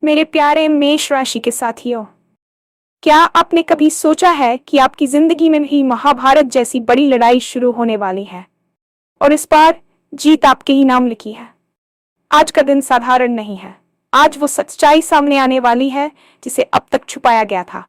मेरे प्यारे मेष राशि के साथियों, क्या आपने कभी सोचा है कि आपकी जिंदगी में भी महाभारत जैसी बड़ी लड़ाई शुरू होने वाली है और इस बार जीत आपके ही नाम लिखी है। आज का दिन साधारण नहीं है। आज वो सच्चाई सामने आने वाली है जिसे अब तक छुपाया गया था।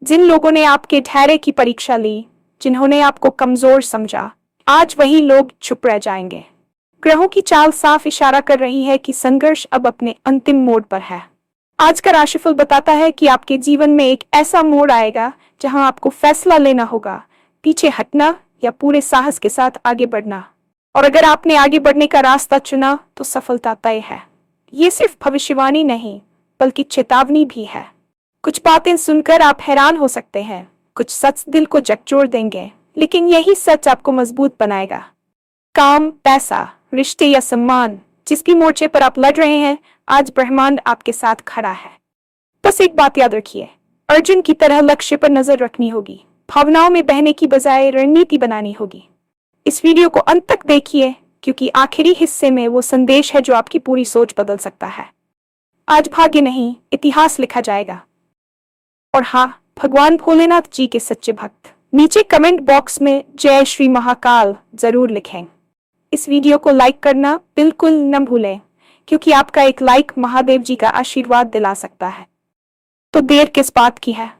जिन लोगों ने आपके धैर्य की परीक्षा ली, जिन्होंने आपको कमजोर समझा, आज वही लोग चुप रह जाएंगे। ग्रहों की चाल साफ इशारा कर रही है कि संघर्ष अब अपने अंतिम मोड़ पर है। आज का राशिफल बताता है कि आपके जीवन में एक ऐसा मोड़ आएगा जहां आपको फैसला लेना होगा, पीछे हटना या पूरे साहस के साथ आगे बढ़ना। और अगर आपने आगे बढ़ने का रास्ता चुना तो सफलता तय है। ये सिर्फ भविष्यवाणी नहीं बल्कि चेतावनी भी है। कुछ बातें सुनकर आप हैरान हो सकते हैं, कुछ सच दिल को झकझोर देंगे, लेकिन यही सच आपको मजबूत बनाएगा। काम, पैसा, रिश्ते या सम्मान, जिस भी मोर्चे पर आप लड़ रहे हैं, आज ब्रह्मांड आपके साथ खड़ा है। बस एक बात याद रखिए, अर्जुन की तरह लक्ष्य पर नजर रखनी होगी। भावनाओं में बहने की बजाय रणनीति बनानी होगी। इस वीडियो को अंत तक देखिए क्योंकि आखिरी हिस्से में वो संदेश है जो आपकी पूरी सोच बदल सकता है। आज भाग्य नहीं, इतिहास लिखा जाएगा। और हाँ, भगवान भोलेनाथ जी के सच्चे भक्त नीचे कमेंट बॉक्स में जय श्री महाकाल जरूर लिखें। इस वीडियो को लाइक करना बिल्कुल न भूलें क्योंकि आपका एक लाइक महादेव जी का आशीर्वाद दिला सकता है। तो देर किस बात की है,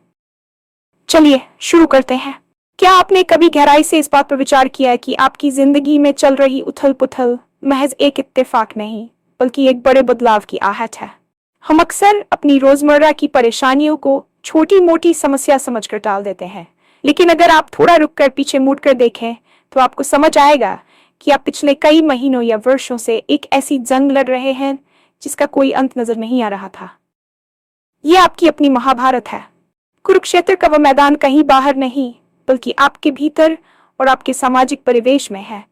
चलिए शुरू करते हैं। क्या आपने कभी गहराई से इस बात पर विचार किया है कि आपकी जिंदगी में चल रही उथल पुथल महज एक इत्तेफाक नहीं बल्कि एक बड़े बदलाव की आहट है। हम अक्सर अपनी रोजमर्रा की परेशानियों को छोटी मोटी समस्या समझकर टाल देते हैं, लेकिन अगर आप थोड़ा रुककर पीछे मुड़कर देखें तो आपको समझ आएगा कि आप पिछले कई महीनों या वर्षों से एक ऐसी जंग लड़ रहे हैं जिसका कोई अंत नजर नहीं आ रहा था। यह आपकी अपनी महाभारत है। कुरुक्षेत्र का वह मैदान कहीं बाहर नहीं बल्कि आपके भीतर और आपके सामाजिक परिवेश में है,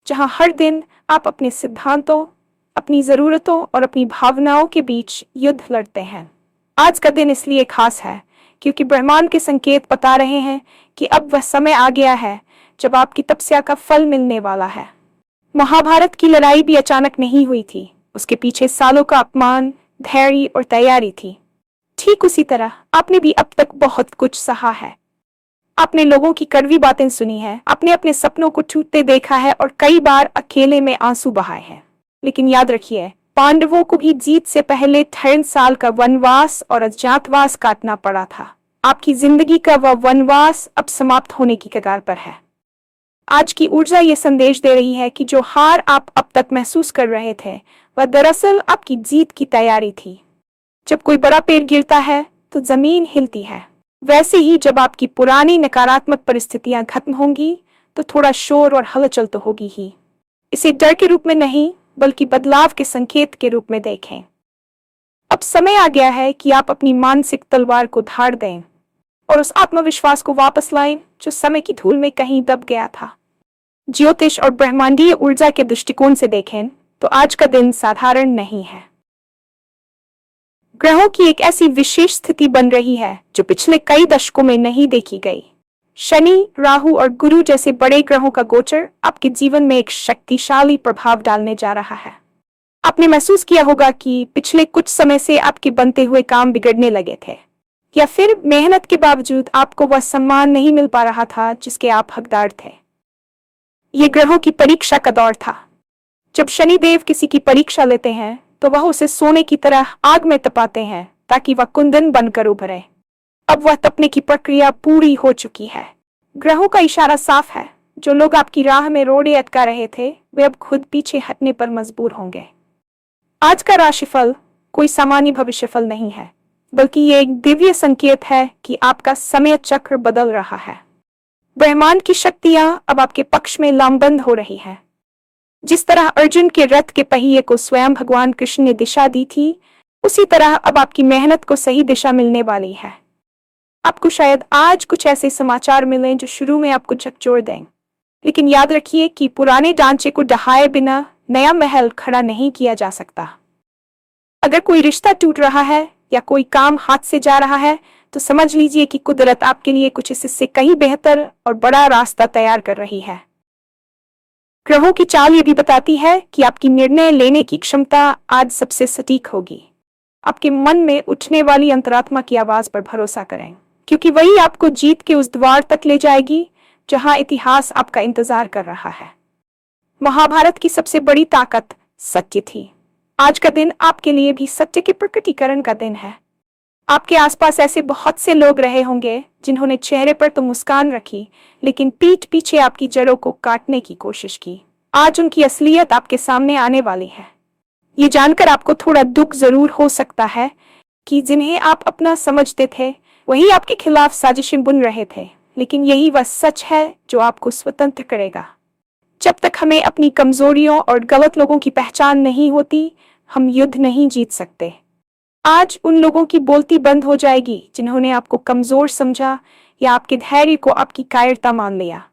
जहां हर दिन आप अपने सिद्धांतों, अपनी जरूरतों और अपनी भावनाओं के बीच युद्ध लड़ते हैं। आज का दिन इसलिए खास है क्योंकि ब्रह्मांड के संकेत बता रहे हैं कि अब वह समय आ गया है जब आपकी तपस्या का फल मिलने वाला है। महाभारत की लड़ाई भी अचानक नहीं हुई थी। उसके पीछे सालों का अपमान, धैर्य और तैयारी थी। ठीक उसी तरह आपने भी अब तक बहुत कुछ सहा है। आपने लोगों की कड़वी बातें सुनी है, आपने अपने सपनों को टूटते देखा है और कई बार अकेले में आंसू बहाए हैं। लेकिन याद रखिए, पांडवों को भी जीत से पहले 13 साल का वनवास और अज्ञातवास काटना पड़ा था। आपकी जिंदगी का वह वनवास अब समाप्त होने की कगार पर है। आज की ऊर्जा ये संदेश दे रही है कि जो हार आप अब तक महसूस कर रहे थे वह दरअसल आपकी जीत की तैयारी थी। जब कोई बड़ा पेड़ गिरता है तो जमीन हिलती है, वैसे ही जब आपकी पुरानी नकारात्मक परिस्थितियां खत्म होंगी तो थोड़ा शोर और हलचल तो होगी ही। इसे डर के रूप में नहीं बल्कि बदलाव के संकेत के रूप में देखें। अब समय आ गया है कि आप अपनी मानसिक तलवार को धार दें और उस आत्मविश्वास को वापस लाएं जो समय की धूल में कहीं दब गया था। ज्योतिष और ब्रह्मांडीय ऊर्जा के दृष्टिकोण से देखें तो आज का दिन साधारण नहीं है। ग्रहों की एक ऐसी विशेष स्थिति बन रही है जो पिछले कई दशकों में नहीं देखी गई। शनि, राहु और गुरु जैसे बड़े ग्रहों का गोचर आपके जीवन में एक शक्तिशाली प्रभाव डालने जा रहा है। आपने महसूस किया होगा कि पिछले कुछ समय से आपके बनते हुए काम बिगड़ने लगे थे, या फिर मेहनत के बावजूद आपको वह सम्मान नहीं मिल पा रहा था जिसके आप हकदार थे। ये ग्रहों की परीक्षा का दौर था। जब शनिदेव किसी की परीक्षा लेते हैं तो वह उसे सोने की तरह आग में तपाते हैं ताकि वह कुंदन बनकर उभरे। अब वह तपने की प्रक्रिया पूरी हो चुकी है। ग्रहों का इशारा साफ है, जो लोग आपकी राह में रोड़े अटका रहे थे वे अब खुद पीछे हटने पर मजबूर होंगे। आज का राशिफल कोई सामान्य भविष्यफल नहीं है बल्कि ये एक दिव्य संकेत है कि आपका समय चक्र बदल रहा है। ब्रह्मांड की शक्तियां अब आपके पक्ष में लामबंद हो रही है। जिस तरह अर्जुन के रथ के पहिए को स्वयं भगवान कृष्ण ने दिशा दी थी, उसी तरह अब आपकी मेहनत को सही दिशा मिलने वाली है। आपको शायद आज कुछ ऐसे समाचार मिलें जो शुरू में आपको झकझोर दें, लेकिन याद रखिए कि पुराने ढांचे को ढहाए बिना नया महल खड़ा नहीं किया जा सकता। अगर कोई रिश्ता टूट रहा है या कोई काम हाथ से जा रहा है तो समझ लीजिए कि कुदरत आपके लिए कुछ इससे कहीं बेहतर और बड़ा रास्ता तैयार कर रही है। ग्रहों की चाल ये भी बताती है कि आपकी निर्णय लेने की क्षमता आज सबसे सटीक होगी। आपके मन में उठने वाली अंतरात्मा की आवाज पर भरोसा करें, क्योंकि वही आपको जीत के उस द्वार तक ले जाएगी जहां इतिहास आपका इंतजार कर रहा है। महाभारत की सबसे बड़ी ताकत सत्य थी। आज का दिन आपके लिए भी सत्य के प्रकटीकरण का दिन है। आपके आसपास ऐसे बहुत से लोग रहे होंगे जिन्होंने चेहरे पर तो मुस्कान रखी, लेकिन पीठ पीछे आपकी जड़ों को काटने की कोशिश की। आज उनकी असलियत आपके सामने आने वाली है। ये जानकर आपको थोड़ा दुख जरूर हो सकता है कि जिन्हें आप अपना समझते थे वही आपके खिलाफ साजिशें बुन रहे थे, लेकिन यही वह सच है जो आपको स्वतंत्र करेगा। जब तक हमें अपनी कमजोरियों और गलत लोगों की पहचान नहीं होती, हम युद्ध नहीं जीत सकते। आज उन लोगों की बोलती बंद हो जाएगी जिन्होंने आपको कमजोर समझा या आपके धैर्य को आपकी कायरता मान लिया।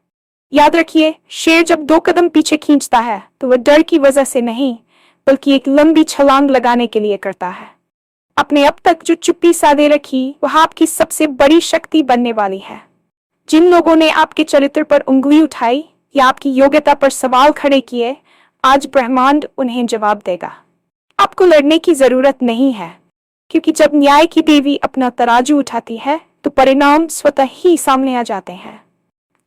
याद रखिए, शेर जब 2 कदम पीछे खींचता है तो वह डर की वजह से नहीं, बल्कि एक लंबी छलांग लगाने के लिए करता है। अपने अब तक जो चुप्पी साधे रखी वह आपकी सबसे बड़ी शक्ति बनने वाली है। जिन लोगों ने आपके चरित्र पर उंगली उठाई या आपकी योग्यता पर सवाल खड़े किए, आज ब्रह्मांड उन्हें जवाब देगा। आपको लड़ने की जरूरत नहीं है, क्योंकि जब न्याय की देवी अपना तराजू उठाती है तो परिणाम स्वतः ही सामने आ जाते हैं।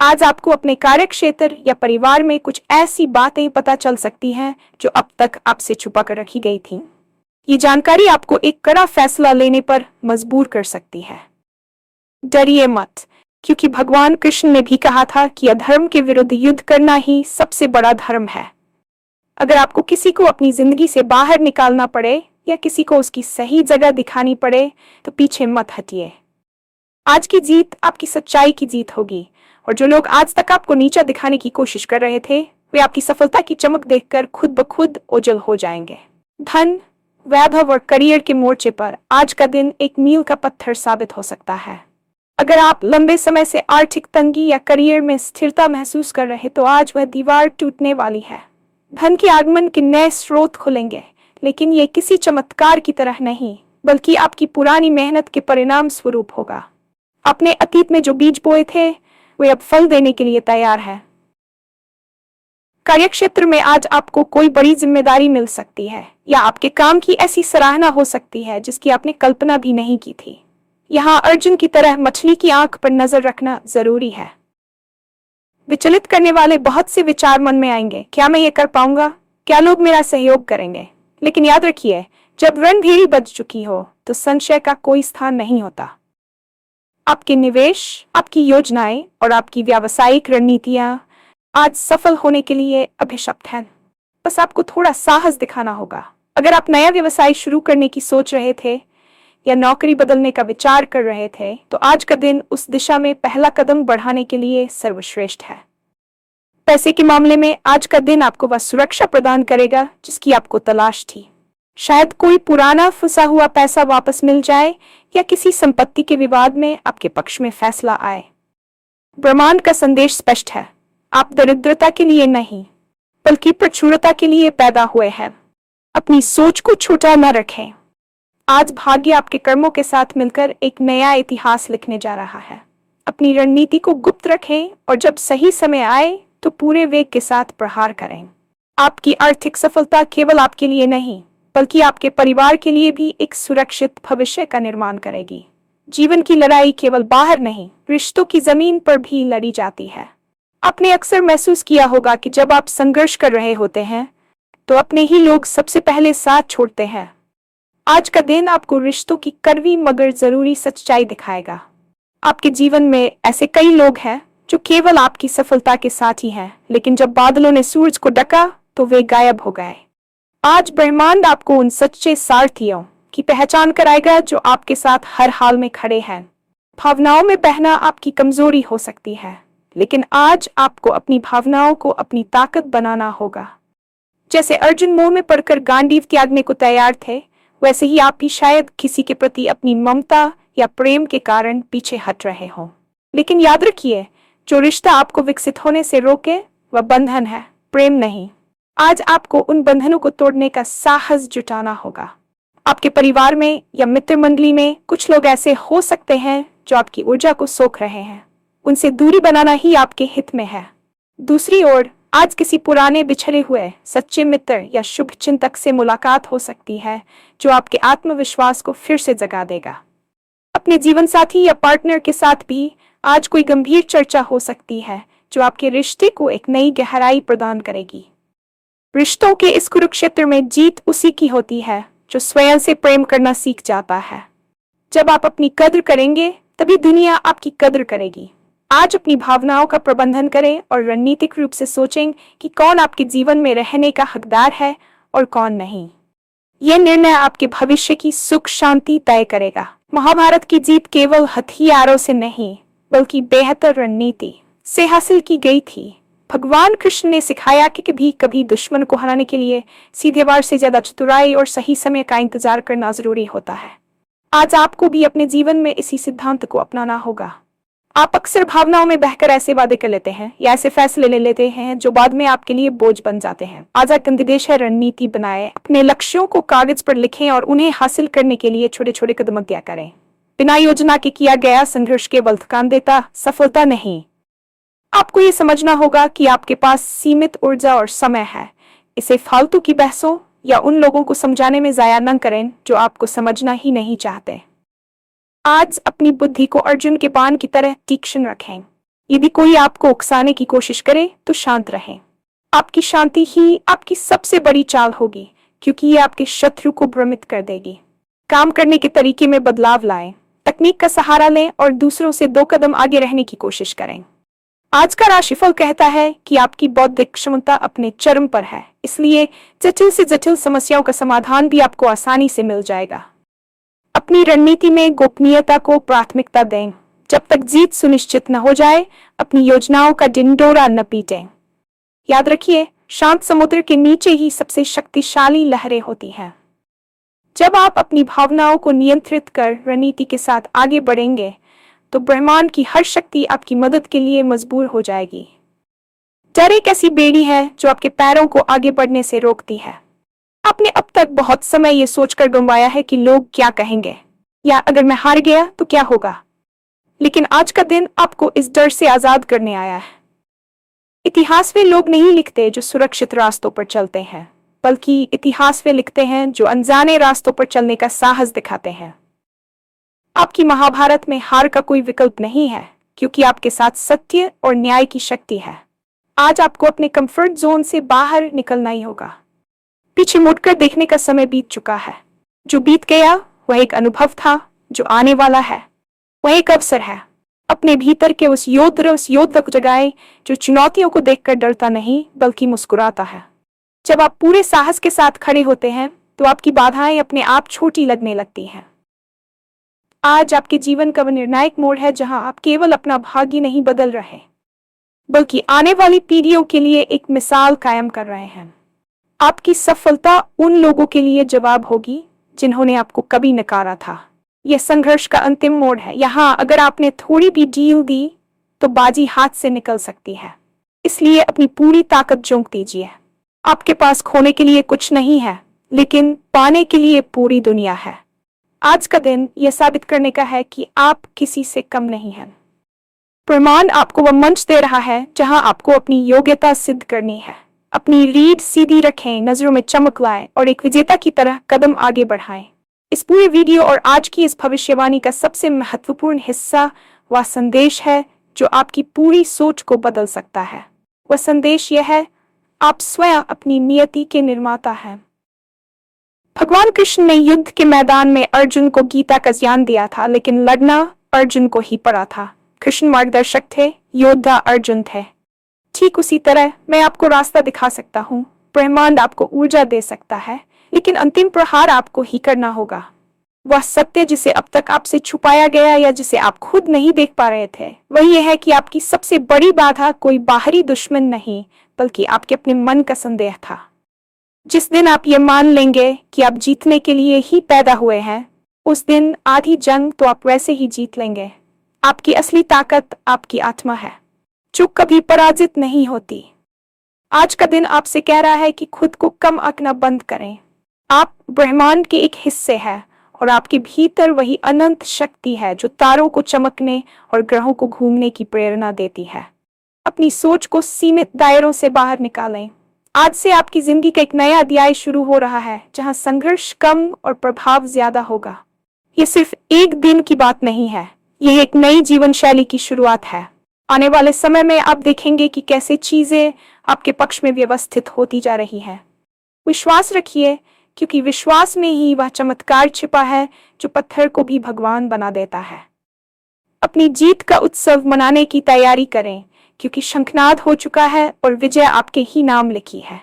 आज आपको अपने कार्यक्षेत्र या परिवार में कुछ ऐसी बातें पता चल सकती हैं जो अब तक आपसे छुपा कर रखी गई थीं। ये जानकारी आपको एक कड़ा फैसला लेने पर मजबूर कर सकती है। डरिए मत, क्योंकि भगवान कृष्ण ने भी कहा था कि अधर्म के विरुद्ध युद्ध करना ही सबसे बड़ा धर्म है। अगर आपको किसी को अपनी जिंदगी से बाहर निकालना पड़े या किसी को उसकी सही जगह दिखानी पड़े तो पीछे मत हटिए। आज की जीत आपकी सच्चाई की जीत होगी, और जो लोग आज तक आपको नीचा दिखाने की कोशिश कर रहे थे वे आपकी सफलता की चमक देखकर खुद ब खुद ओझल हो जाएंगे। धन, वैभव और करियर के मोर्चे पर आज का दिन एक मील का पत्थर साबित हो सकता है। अगर आप लंबे समय से आर्थिक तंगी या करियर में स्थिरता महसूस कर रहे तो आज वह दीवार टूटने वाली है। धन के आगमन के नए स्रोत खुलेंगे, लेकिन ये किसी चमत्कार की तरह नहीं, बल्कि आपकी पुरानी मेहनत के परिणाम स्वरूप होगा। अपने अतीत में जो बीज बोए थे वे अब फल देने के लिए तैयार है। कार्यक्षेत्र में आज आपको कोई बड़ी जिम्मेदारी मिल सकती है या आपके काम की ऐसी सराहना हो सकती है जिसकी आपने कल्पना भी नहीं की थी। यहाँ अर्जुन की तरह मछली की आंख पर नजर रखना जरूरी है। विचलित करने वाले बहुत से विचार मन में आएंगे, क्या मैं ये कर पाऊंगा, क्या लोग मेरा सहयोग करेंगे। लेकिन याद रखिए, जब रणभेरी बज चुकी हो तो संशय का कोई स्थान नहीं होता। आपके निवेश, आपकी योजनाएं और आपकी व्यावसायिक रणनीतियां आज सफल होने के लिए अभिशप्त हैं। बस आपको थोड़ा साहस दिखाना होगा। अगर आप नया व्यवसाय शुरू करने की सोच रहे थे या नौकरी बदलने का विचार कर रहे थे तो आज का दिन उस दिशा में पहला कदम बढ़ाने के लिए सर्वश्रेष्ठ है। पैसे के मामले में आज का दिन आपको वह सुरक्षा प्रदान करेगा जिसकी आपको तलाश थी। शायद कोई पुराना फंसा हुआ पैसा वापस मिल जाए या किसी संपत्ति के विवाद में आपके पक्ष में फैसला आए। ब्रह्मांड का संदेश स्पष्ट है, आप दरिद्रता के लिए नहीं बल्कि प्रचुरता के लिए पैदा हुए हैं। अपनी सोच को छोटा न रखें। आज भाग्य आपके कर्मों के साथ मिलकर एक नया इतिहास लिखने जा रहा है। अपनी रणनीति को गुप्त रखें और जब सही समय आए तो पूरे वेग के साथ प्रहार करें। आपकी आर्थिक सफलता केवल आपके लिए नहीं बल्कि आपके परिवार के लिए भी एक सुरक्षित भविष्य का निर्माण करेगी। जीवन की लड़ाई केवल बाहर नहीं, रिश्तों की जमीन पर भी लड़ी जाती है। आपने अक्सर महसूस किया होगा कि जब आप संघर्ष कर रहे होते हैं तो अपने ही लोग सबसे पहले साथ छोड़ते हैं। आज का दिन आपको रिश्तों की कड़वी मगर जरूरी सच्चाई दिखाएगा। आपके जीवन में ऐसे कई लोग हैं जो केवल आपकी सफलता के साथ ही हैं, लेकिन जब बादलों ने सूरज को ढका तो वे गायब हो गए। आज ब्रह्मांड आपको उन सच्चे सारथियों की पहचान कराएगा जो आपके साथ हर हाल में खड़े हैं। भावनाओं में बहना आपकी कमजोरी हो सकती है, लेकिन आज आपको अपनी भावनाओं को अपनी ताकत बनाना होगा। जैसे अर्जुन मोह में पड़कर गांडीव त्यागने को तैयार थे, वैसे ही आप भी शायद किसी के प्रति अपनी ममता या प्रेम के कारण पीछे हट रहे हो। लेकिन याद रखिए, जो रिश्ता आपको विकसित होने से रोके वह बंधन है, प्रेम नहीं। आज आपको उन बंधनों को तोड़ने का साहस जुटाना होगा। आपके परिवार में या मित्र मंडली में कुछ लोग ऐसे हो सकते हैं जो आपकी ऊर्जा को सोख रहे हैं। उनसे दूरी बनाना ही आपके हित में है। दूसरी ओर, आज किसी पुराने बिछड़े हुए सच्चे मित्र या शुभ चिंतक से मुलाकात हो सकती है जो आपके आत्मविश्वास को फिर से जगा देगा। अपने जीवन साथी या पार्टनर के साथ भी आज कोई गंभीर चर्चा हो सकती है जो आपके रिश्ते को एक नई गहराई प्रदान करेगी। रिश्तों के इस कुरुक्षेत्र में जीत उसी की होती है जो स्वयं से प्रेम करना सीख जाता है। जब आप अपनी कद्र करेंगे तभी दुनिया आपकी कद्र करेगी। आज अपनी भावनाओं का प्रबंधन करें और रणनीतिक रूप से सोचें कि कौन आपके जीवन में रहने का हकदार है और कौन नहीं। यह निर्णय आपके भविष्य की सुख शांति तय करेगा। महाभारत की जीत केवल हथियारों से नहीं बल्कि बेहतर रणनीति से हासिल की गई थी। भगवान कृष्ण ने सिखाया कि कभी दुश्मन को हराने के लिए सीधे वार से ज्यादा चतुराई और सही समय का इंतजार करना जरूरी होता है। आज आपको भी अपने जीवन में इसी सिद्धांत को अपनाना होगा। आप अक्सर भावनाओं में बहकर ऐसे वादे कर लेते हैं या ऐसे फैसले ले लेते हैं जो बाद में आपके लिए बोझ बन जाते हैं। आज एक निर्देश है, रणनीति बनाएं, अपने लक्ष्यों को कागज पर लिखें और उन्हें हासिल करने के लिए छोटे छोटे कदम तय करें। बिना योजना के किया गया संघर्ष केवल थकान देता, सफलता नहीं। आपको ये समझना होगा कि आपके पास सीमित ऊर्जा और समय है। इसे फालतू की बहसों या उन लोगों को समझाने में जाया न करें जो आपको समझना ही नहीं चाहते। आज अपनी बुद्धि को अर्जुन के बाण की तरह तीक्ष्ण रखें। यदि कोई आपको उकसाने की कोशिश करे तो शांत रहें। आपकी शांति ही आपकी सबसे बड़ी चाल होगी क्योंकि ये आपके शत्रु को भ्रमित कर देगी। काम करने के तरीके में बदलाव लाएं, तकनीक का सहारा लें और दूसरों से 2 कदम आगे रहने की कोशिश करें। आज का राशिफल कहता है कि आपकी बौद्धिक क्षमता अपने चरम पर है, इसलिए जटिल से जटिल समस्याओं का समाधान भी आपको आसानी से मिल जाएगा। अपनी रणनीति में गोपनीयता को प्राथमिकता दें। जब तक जीत सुनिश्चित न हो जाए अपनी योजनाओं का ढिंढोरा न पीटें। याद रखिए, शांत समुद्र के नीचे ही सबसे शक्तिशाली लहरें होती हैं। जब आप अपनी भावनाओं को नियंत्रित कर रणनीति के साथ आगे बढ़ेंगे तो ब्रह्मांड की हर शक्ति आपकी मदद के लिए मजबूर हो जाएगी। डर एक ऐसी बेड़ी है जो आपके पैरों को आगे बढ़ने से रोकती है। आपने अब तक बहुत समय ये सोचकर गंवाया है कि लोग क्या कहेंगे या अगर मैं हार गया तो क्या होगा, लेकिन आज का दिन आपको इस डर से आजाद करने आया है। इतिहास वे लोग नहीं लिखते जो सुरक्षित रास्तों पर चलते हैं, बल्कि इतिहास वे लिखते हैं जो अनजाने रास्तों पर चलने का साहस दिखाते हैं। आपकी महाभारत में हार का कोई विकल्प नहीं है क्योंकि आपके साथ सत्य और न्याय की शक्ति है। आज आपको अपने कंफर्ट जोन से बाहर निकलना ही होगा। पीछे मुड़कर देखने का समय बीत चुका है। जो बीत गया वह एक अनुभव था, जो आने वाला है वह एक अवसर है। अपने भीतर के उस योद्धा को जगाएं जो चुनौतियों को देखकर डरता नहीं बल्कि मुस्कुराता है। जब आप पूरे साहस के साथ खड़े होते हैं तो आपकी बाधाएं अपने आप छोटी लगने लगती हैं। आज आपके जीवन का वह निर्णायक मोड़ है जहां आप केवल अपना भाग्य नहीं बदल रहे बल्कि आने वाली पीढ़ियों के लिए एक मिसाल कायम कर रहे हैं। आपकी सफलता उन लोगों के लिए जवाब होगी जिन्होंने आपको कभी नकारा था। यह संघर्ष का अंतिम मोड़ है। यहाँ अगर आपने थोड़ी भी ढील दी तो बाजी हाथ से निकल सकती है, इसलिए अपनी पूरी ताकत झोंक दीजिए। आपके पास खोने के लिए कुछ नहीं है लेकिन पाने के लिए पूरी दुनिया है। आज का दिन यह साबित करने का है कि आप किसी से कम नहीं हैं। प्रमाण आपको वह मंच दे रहा है जहां आपको अपनी योग्यता सिद्ध करनी है। अपनी रीढ़ सीधी रखें, नजरों में चमक लाएं और एक विजेता की तरह कदम आगे बढ़ाएं। इस पूरे वीडियो और आज की इस भविष्यवाणी का सबसे महत्वपूर्ण हिस्सा वह संदेश है जो आपकी पूरी सोच को बदल सकता है। वह संदेश यह है, आप स्वयं अपनी नियति के निर्माता हैं। भगवान कृष्ण ने युद्ध के मैदान में अर्जुन को गीता का ज्ञान दिया था, लेकिन लड़ना अर्जुन को ही पड़ा था। कृष्ण मार्गदर्शक थे, योद्धा अर्जुन थे। ठीक उसी तरह मैं आपको रास्ता दिखा सकता हूँ, ब्रह्मांड आपको ऊर्जा दे सकता है, लेकिन अंतिम प्रहार आपको ही करना होगा। वह सत्य जिसे अब तक आपसे छुपाया गया या जिसे आप खुद नहीं देख पा रहे थे, वह यह है कि आपकी सबसे बड़ी बाधा कोई बाहरी दुश्मन नहीं बल्कि आपके अपने मन का संदेह था। जिस दिन आप ये मान लेंगे कि आप जीतने के लिए ही पैदा हुए हैं, उस दिन आधी जंग तो आप वैसे ही जीत लेंगे। आपकी असली ताकत आपकी आत्मा है जो कभी पराजित नहीं होती। आज का दिन आपसे कह रहा है कि खुद को कम आंकना बंद करें। आप ब्रह्मांड के एक हिस्से हैं और आपके भीतर वही अनंत शक्ति है जो तारों को चमकने और ग्रहों को घूमने की प्रेरणा देती है। अपनी सोच को सीमित दायरों से बाहर निकालें। आज से आपकी जिंदगी का एक नया अध्याय शुरू हो रहा है, जहां संघर्ष कम और प्रभाव ज्यादा होगा। ये सिर्फ एक दिन की बात नहीं है, ये एक नई जीवन शैली की शुरुआत है। आने वाले समय में आप देखेंगे कि कैसे चीजें आपके पक्ष में व्यवस्थित होती जा रही है। विश्वास रखिए, क्योंकि विश्वास में ही वह चमत्कार छिपा है जो पत्थर को भी भगवान बना देता है। अपनी जीत का उत्सव मनाने की तैयारी करें, क्योंकि शंखनाद हो चुका है और विजय आपके ही नाम लिखी है।